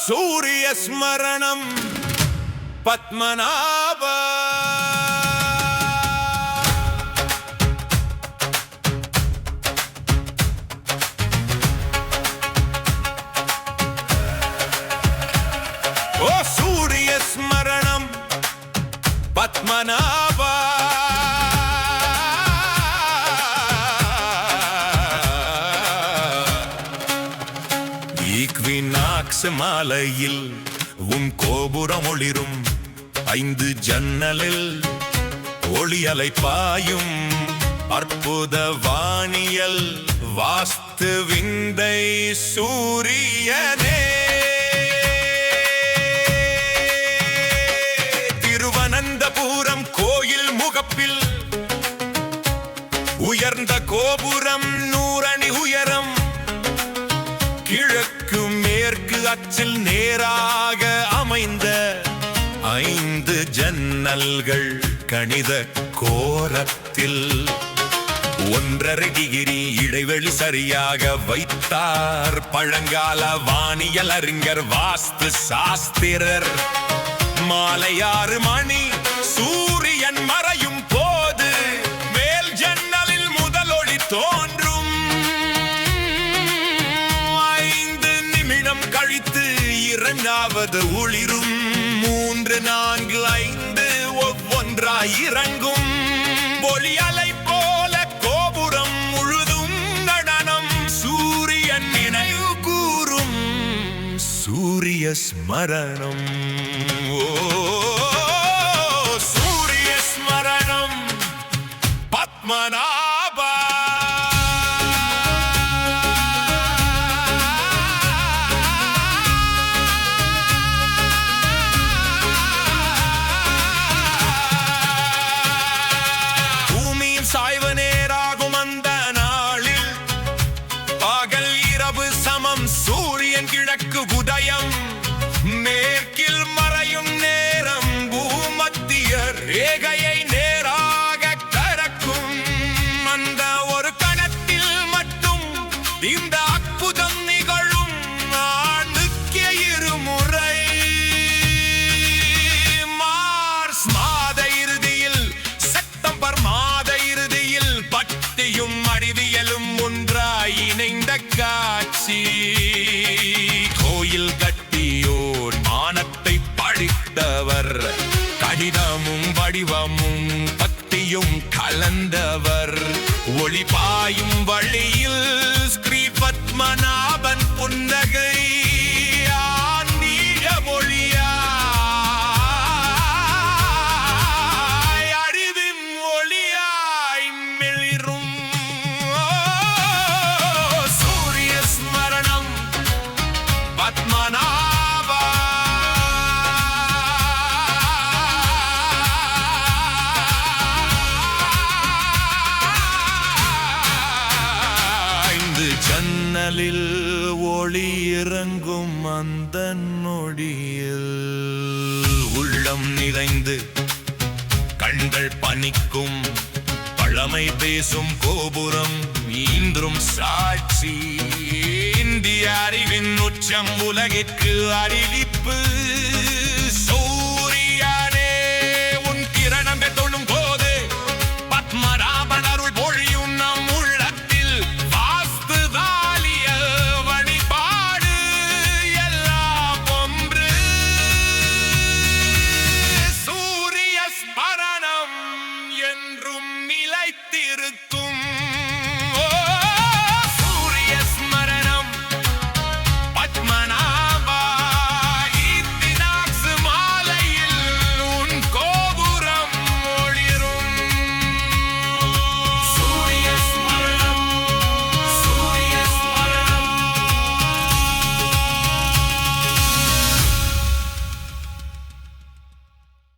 सूर्यस्मरणं पद्मनाभ ओ सूर्यस्मरणं Padmanabha equinox மாலையில் உன் கோபுரம் ஒளிரும் 5 ஜன்னலில் ஒளியலை பாயும் அற்புத வானியல் வாஸ்து விந்தை சூரியனே திருவனந்தபுரம் கோயில் முகப்பில் உயர்ந்த கோபுரம் 100 அடி உயரம் கிழக்கு மேற்கு அச்சில் நேராக அமைந்த 5 ஜன்னல்கள் கணித கோரத்தில் 1.5 டிகிரி இடைவெளி சரியாக வைத்தார் பழங்கால வானியல் அறிஞர் வாஸ்து சாஸ்திரர். மாலை 6 மணி சூரியன் மறையும் போது மேல் ஜன்னலில் முதல் ஒளி தோன்றும். 5 கழித்து 2வது ஒளிரும். 3, 4, 5 ஒவ்வொன்றாய் இறங்கும். ஒளி அலை போல கோபுரம் முழுதும் நடனம் சூரியன் நினைவு கூறும் சூரிய ஸ்மரணம். சூரிய ஸ்மரணம் பத்மநாப சாய்வு நேராகும் அந்த நாளில் பகல் இரவு சமம். சூரியன் கிழக்கு உதயம் மேற்கில் மறையும் நேரம் பூமத்திய ரேகையை நேராக கடக்கும். அந்த ஒரு கணத்தில் மட்டும் இந்த அற்புதம் நிகழும். ஆண்டுக்கு 2 முறை மார்ச் மாத இறுதியில் செப்டம்பர் மாத இறுதியில் பக்தியும் அறிவியலும் ஒன்றாய் இணைந்த காட்சி. கோயில் கட்டியோர் மானத்தை பழித்தவர். கடிதமும் வடிவமும் பக்தியும் கலந்தவர். ஒளி பாயும் வழியில் ஸ்ரீ பத்மநாபன் புன்னகை ஆன்மீக மொழியா ஜன்னலில் ஒளி இறங்கும் அந்த நொடியில் உள்ளம் நிறைந்து கண்கள் பனிக்கும். பழமை பேசும் கோபுரம் இன்றும் சாட்சி. இந்திய அறிவின் உச்சம் உலகிற்கு அறிவிப்பு. சூரியனே உன் கிரணம் தொழும் போது பத்மநாபன் அருள் பொழியும் நம் உள்ளத்தில். வாஸ்து தாலிய வழிபாடு எல்லாம் ஒன்று. சூரிய ஸ்மரணம்